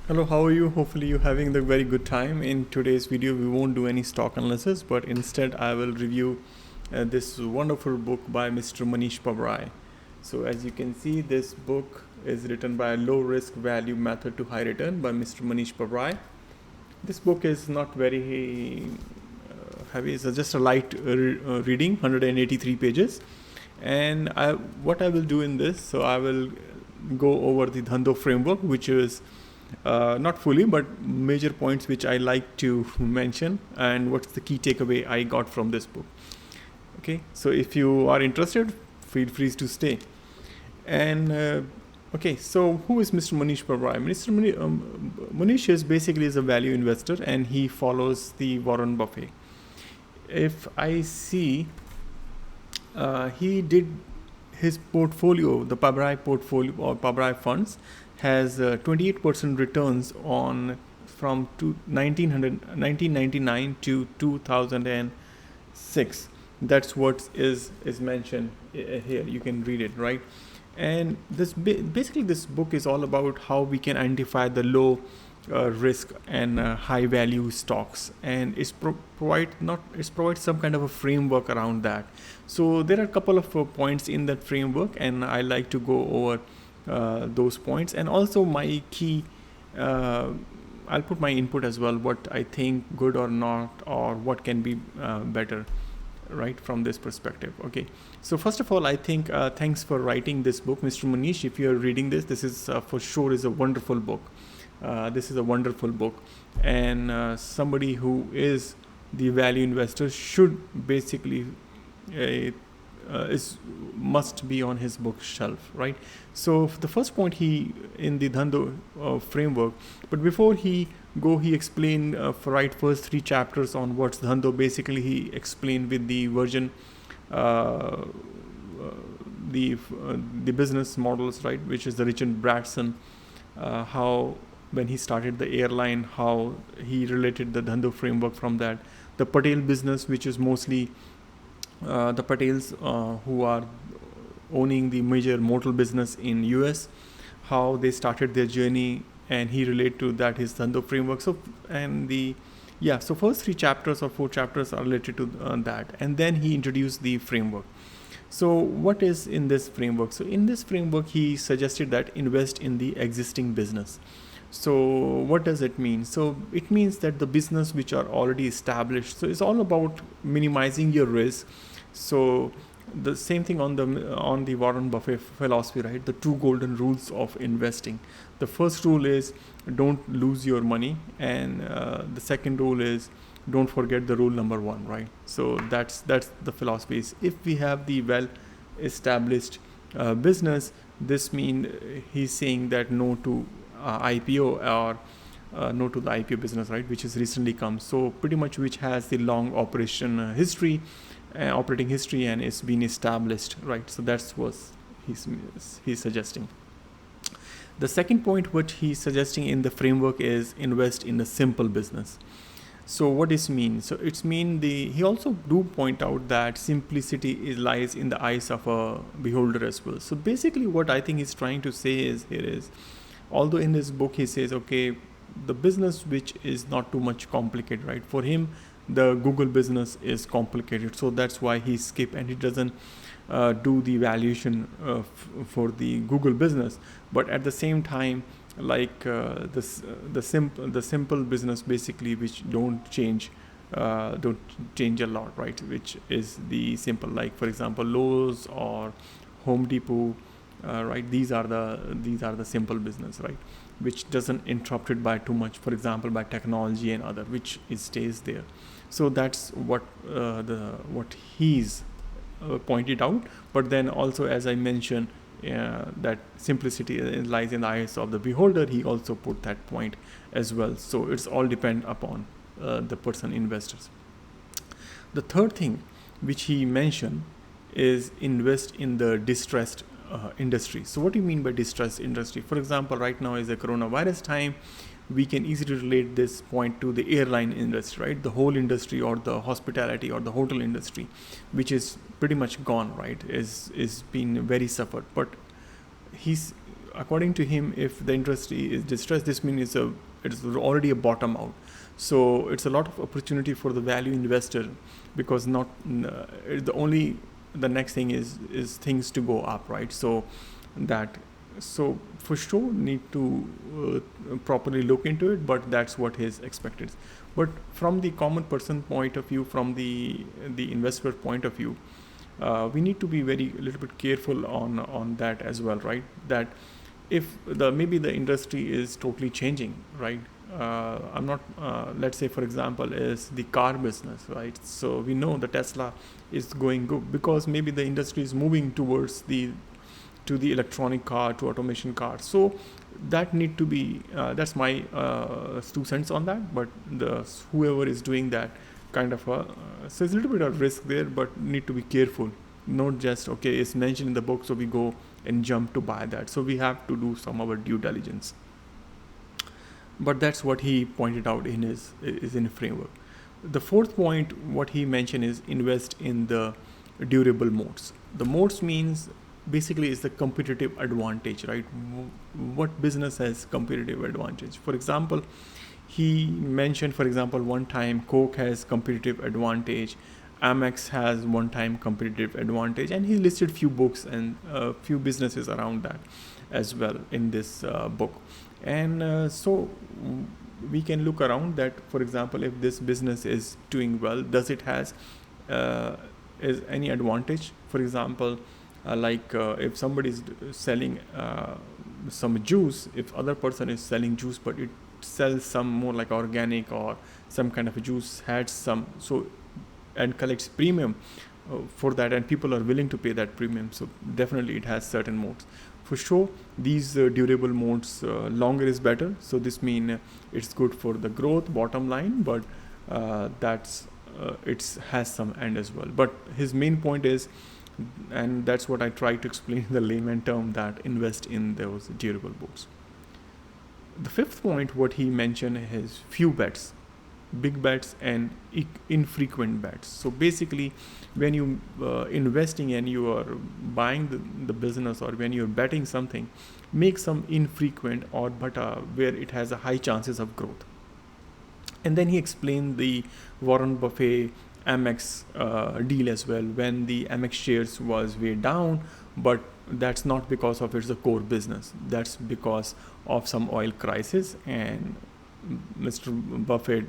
Hello, how are you? Hopefully you're having the very good time. In today's video, we won't do any stock analysis, but instead I will review this wonderful book by Mr. Mohnish Pabrai. So as you can see, this book is written by Low Risk Value Method to High Return by Mr. Mohnish Pabrai. This book is not very heavy. It's just a light reading, 183 pages. And what I will do in this, so I will go over the Dhandho framework, which is not fully, but major points which I like to mention, and what's the key takeaway I got from this book. Okay, so if you are interested, feel free to stay. And okay, so who is Mr. Mohnish Pabrai? Mohnish is basically is a value investor, and he follows the Warren Buffett. If I see, he did his portfolio, the Pabrai portfolio or Pabrai funds, has 28% returns on from 1999 to 2006. That's what is mentioned here. You can read it, right? And basically this book is all about how we can identify the low risk and high value stocks, and it's provides some kind of a framework around that. So there are a couple of points in that framework, and I like to go over those points, and also my key I'll put my input as well, what I think good or not, or what can be better, right, from this perspective. Okay, so first of all, I think thanks for writing this book, Mr. Mohnish. If you're reading this is for sure is a wonderful book. This is a wonderful book, and somebody who is the value investor should basically must be on his bookshelf, right? So the first point he in the Dhandho framework, but before he explained first three chapters on what's Dhandho. Basically, he explained with the version, the business models, right, which is the Richard Branson, how when he started the airline, how he related the Dhandho framework from that. The Patel business, which is mostly the Patels who are owning the major motor business in US, how they started their journey, and he related to that his Dhandho framework. So so first three chapters or four chapters are related to that, and then he introduced the framework. So what is in this framework? So in this framework, he suggested that invest in the existing business. So what does it mean? So it means that the business which are already established, so it's all about minimizing your risk. So the same thing on the Warren Buffett philosophy, right? The two golden rules of investing. The first rule is don't lose your money, and the second rule is don't forget the rule number one, right? So that's the philosophy. Is if we have the well established business, this means he's saying that no to IPO, or no to the IPO business, right, which has recently come. So pretty much which has the long operating history, and it's been established, right? So that's what he's suggesting. The second point what he's suggesting in the framework is invest in a simple business. So what does it mean? So it's mean he also do point out that simplicity lies in the eyes of a beholder as well. So basically what I think he's trying to say is although in this book he says, okay, the business which is not too much complicated, right? For him, the Google business is complicated, so that's why he skip and he doesn't do the valuation for the Google business. But at the same time, like the simple business, basically, which don't change a lot, right? Which is the simple, like for example, Lowe's or Home Depot, right? These are the simple business, right, which doesn't interrupted by too much, for example, by technology and other, which it stays there. So that's what he's pointed out. But then also, as I mentioned, that simplicity lies in the eyes of the beholder, he also put that point as well. So it's all depend upon the person investors. The third thing which he mentioned is invest in the distressed industry. So what do you mean by distressed industry? For example, right now is the coronavirus time. We can easily relate this point to the airline industry, right? The whole industry, or the hospitality or the hotel industry, which is pretty much gone, right? Is been very suffered. But he's according to him, if the industry is distressed, this means it's already a bottom out. So it's a lot of opportunity for the value investor, because not the next thing is things to go up, right? So for sure need to properly look into it, but that's what his expected. But from the common person point of view, from the investor point of view, we need to be a little bit careful on that as well, right? That if maybe the industry is totally changing, right? I'm not, let's say for example is the car business, right? So we know the Tesla is going good because maybe the industry is moving towards the electronic car, to automation car. So that need to be, that's my 2 cents on that. But whoever is doing that kind of so it's a little bit of risk there, but need to be careful. Not just, okay, it's mentioned in the book, so we go and jump to buy that. So we have to do some of our due diligence. But that's what he pointed out in his framework. The fourth point, what he mentioned, is invest in the durable moats. The moats means basically is the competitive advantage, right? What business has competitive advantage? For example, he mentioned, for example, one time Coke has competitive advantage, Amex has one time competitive advantage, and he listed few books and few businesses around that as well in this book. And so we can look around that. For example, if this business is doing well, does it has is any advantage? For example, if somebody is selling some juice, if other person is selling juice but it sells some more like organic or some kind of a juice, had some, so, and collects premium for that, and people are willing to pay that premium, so definitely it has certain modes. For sure, these durable modes, longer is better. So this means it's good for the growth, bottom line, but it has some end as well. But his main point is, and that's what I try to explain in the layman term, that invest in those durable modes. The fifth point, what he mentioned, is few bets, big bets and infrequent bets. So basically, when you investing and you are buying the business, or when you're betting something, make some infrequent or but where it has a high chances of growth. And then he explained the Warren Buffett Amex deal as well, when the Amex shares was way down, but that's not because of it's a core business, that's because of some oil crisis, and Mr. Buffett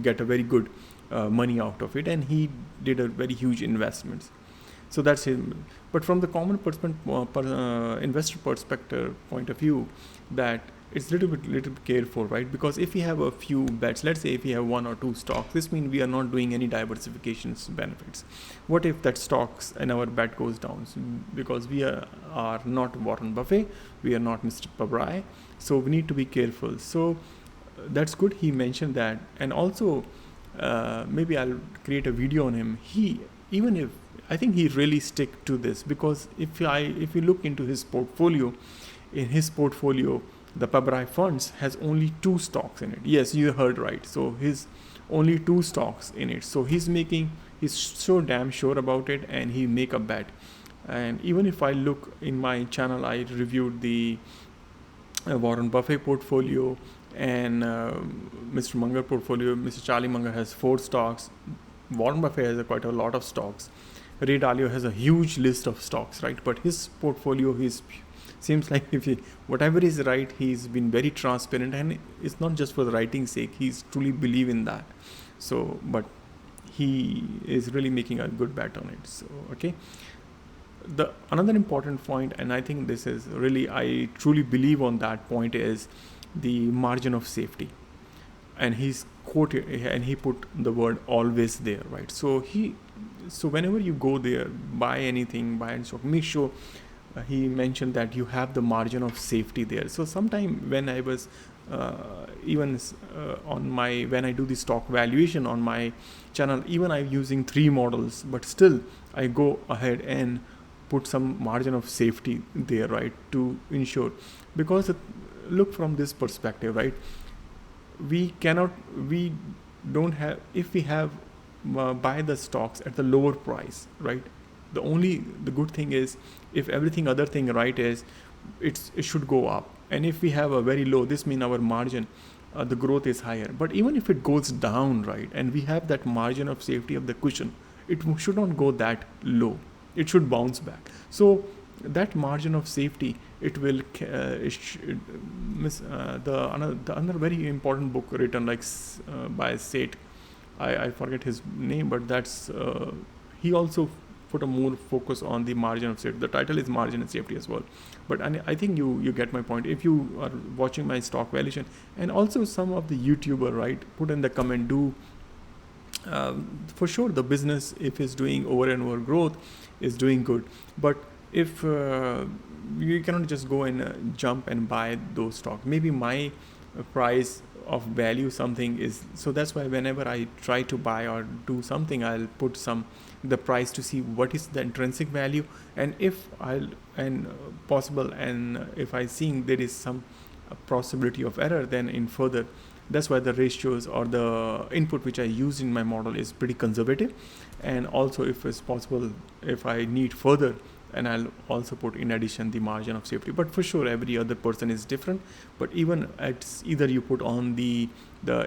get a very good money out of it, and he did a very huge investments. So that's him. But from the common investor perspective point of view, that it's little bit careful, right? Because if we have a few bets, let's say if we have 1 or 2 stocks, this means we are not doing any diversifications benefits. What if that stocks and our bet goes down? So because we are not Warren Buffett, we are not Mr. Pabrai, so we need to be careful. So that's good, he mentioned that. And also maybe I'll create a video on him. I think he really stick to this, because if you look into his portfolio, the Pabrai funds has only 2 stocks in it. Yes, you heard right. So his only 2 stocks in it. So he's so damn sure about it, and he make a bet. And even if I look in my channel, I reviewed the Warren Buffett portfolio and Mr. Munger portfolio. Mr. Charlie Munger has 4 stocks. Warren Buffett has quite a lot of stocks. Ray Dalio has a huge list of stocks, right? But his portfolio, seems like whatever is right, he's been very transparent, and it's not just for the writing's sake. He's truly believe in that. So, but he is really making a good bet on it. So, okay. Another important point, and I think this is really, I truly believe on that point, is the margin of safety. And he's quoted, and he put the word always there, right? So whenever you go there, buy anything, buy and stock, make sure he mentioned that you have the margin of safety there. So sometime when I was when I do the stock valuation on my channel, even I'm using 3 models, but still I go ahead and put some margin of safety there, right, to ensure. Because look from this perspective, right, we don't have, if we have buy the stocks at the lower price, right, the good thing is, if everything other thing right is, it should go up. And if we have a very low, this means our margin, the growth is higher. But even if it goes down, right, and we have that margin of safety of the cushion, it should not go that low. It should bounce back. So that margin of safety, it will the another very important book written by Seth. I forget his name, but that's he also put a more focus on the margin of safety. The title is Margin and Safety as well. But I think you get my point. If you are watching my stock valuation, and also some of the YouTuber, right, put in the comment, do for sure the business, if it's doing over and over growth, is doing good. But if you cannot just go and jump and buy those stocks. Maybe my price of value something is, so that's why whenever I try to buy or do something, I'll put the price to see what is the intrinsic value, and if possible, and if I think there is some possibility of error, then in further. That's why the ratios or the input which I use in my model is pretty conservative. And also, if it's possible, if I need further, and I'll also put in addition the margin of safety. But for sure, every other person is different. But even at either you put on the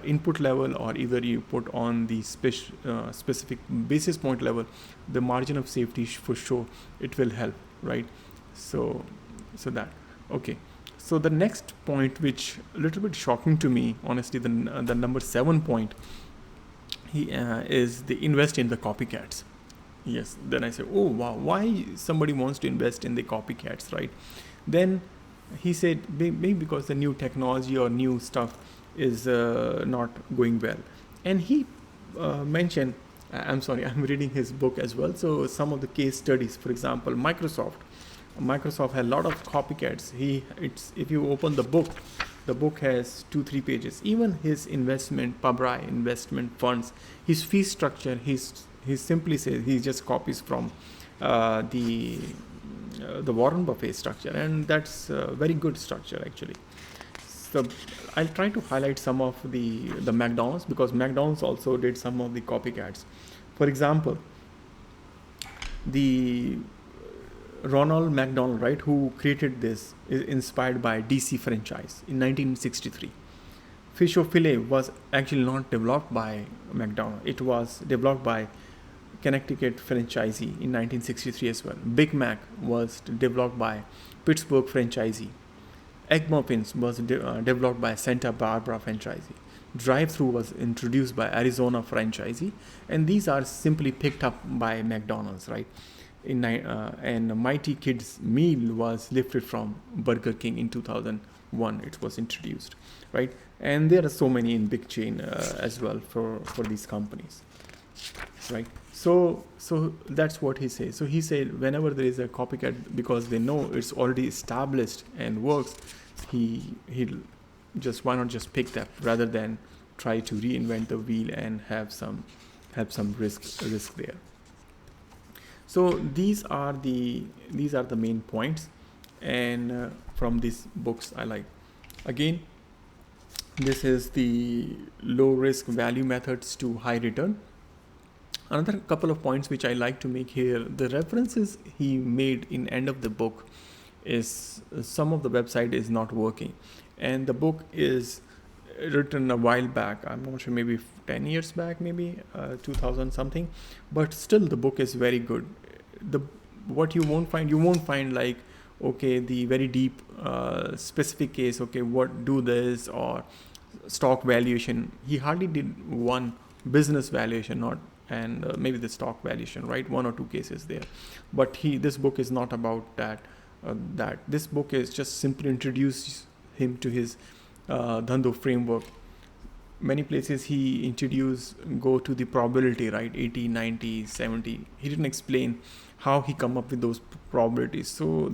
input level, or either you put on the specific basis point level, the margin of safety for sure it will help, right? So that, okay. So the next point, which a little bit shocking to me, honestly, the number 7 point, is the invest in the copycats. Yes. Then I say, oh wow, why somebody wants to invest in the copycats, right? Then he said maybe because the new technology or new stuff is not going well. And he mentioned, I'm sorry, I'm reading his book as well. So some of the case studies, for example, Microsoft had a lot of copycats. If you open the book has 2-3 pages. Even his Pabrai investment funds, his fee structure, he simply says he just copies from the Warren Buffett structure, and that's a very good structure actually. So I'll try to highlight some of the McDonald's, because McDonald's also did some of the copycats. For example, the Ronald McDonald, right, who created this, is inspired by DC franchise in 1963. Fish o Filet was actually not developed by McDonald. It was developed by Connecticut franchisee in 1963 as well. Big Mac was developed by Pittsburgh franchisee. Egg Muffins was developed by Santa Barbara franchisee. Drive-thru was introduced by Arizona franchisee, and these are simply picked up by McDonald's, right? And Mighty Kids meal was lifted from Burger King in 2001. It was introduced, right? And there are so many in big chain as well for these companies, right? So that's what he says. So he said whenever there is a copycat, because they know it's already established and works, he just, why not just pick that rather than try to reinvent the wheel and have some risk there. So these are the main points, and from these books I like. Again, this is the low risk value methods to high return. Another couple of points which I like to make here, the references he made in end of the book is some of the website is not working, and the book is written a while back. I'm not sure, maybe 10 years back, maybe 2000 something, but still the book is very good. What you won't find like, okay, the very deep specific case, okay, what do this, or stock valuation. He hardly did one business valuation, and maybe the stock valuation, right? 1 or 2 cases there. But this book is not about that. This book is just simply introduce him to his Dhandho framework. Many places he go to the probability, right? 80, 90, 70. He didn't explain how he come up with those probabilities. So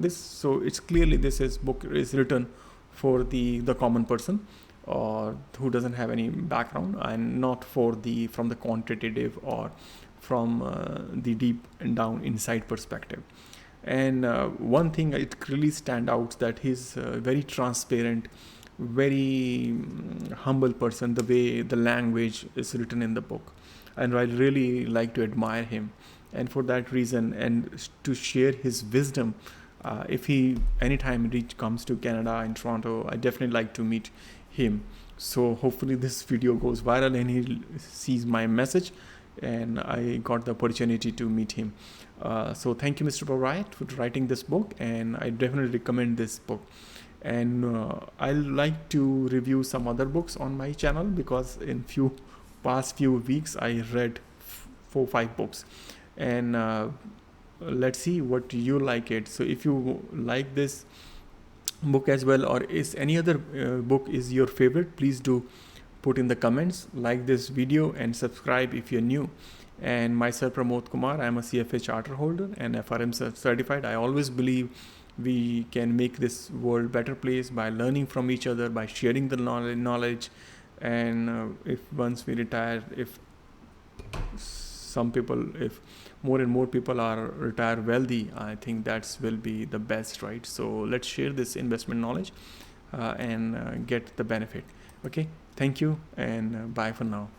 it's clearly this book is written for the common person, or who doesn't have any background, and not from the quantitative or from the deep and down inside perspective. And one thing it really stand out, that he's very transparent, very humble person, the way the language is written in the book, and I really like to admire him. And for that reason, and to share his wisdom If he anytime comes to Canada in Toronto, I definitely like to meet him. So hopefully this video goes viral and he sees my message and I got the opportunity to meet him. So thank you, Mr. Pabrai, for writing this book, and I definitely recommend this book. And I like to review some other books on my channel, because in past few weeks I read 4-5 books, and let's see what you like it. So if you like this book as well, or is any other book is your favorite, please do put in the comments, like this video and subscribe if you're new. And myself, Pramod Kumar, I'm a CFA charter holder and FRM certified. I always believe we can make this world better place by learning from each other, by sharing the knowledge. And if once we retire, if more and more people are retire wealthy, I think that will be the best, right? So let's share this investment knowledge and get the benefit. Okay, thank you, and bye for now.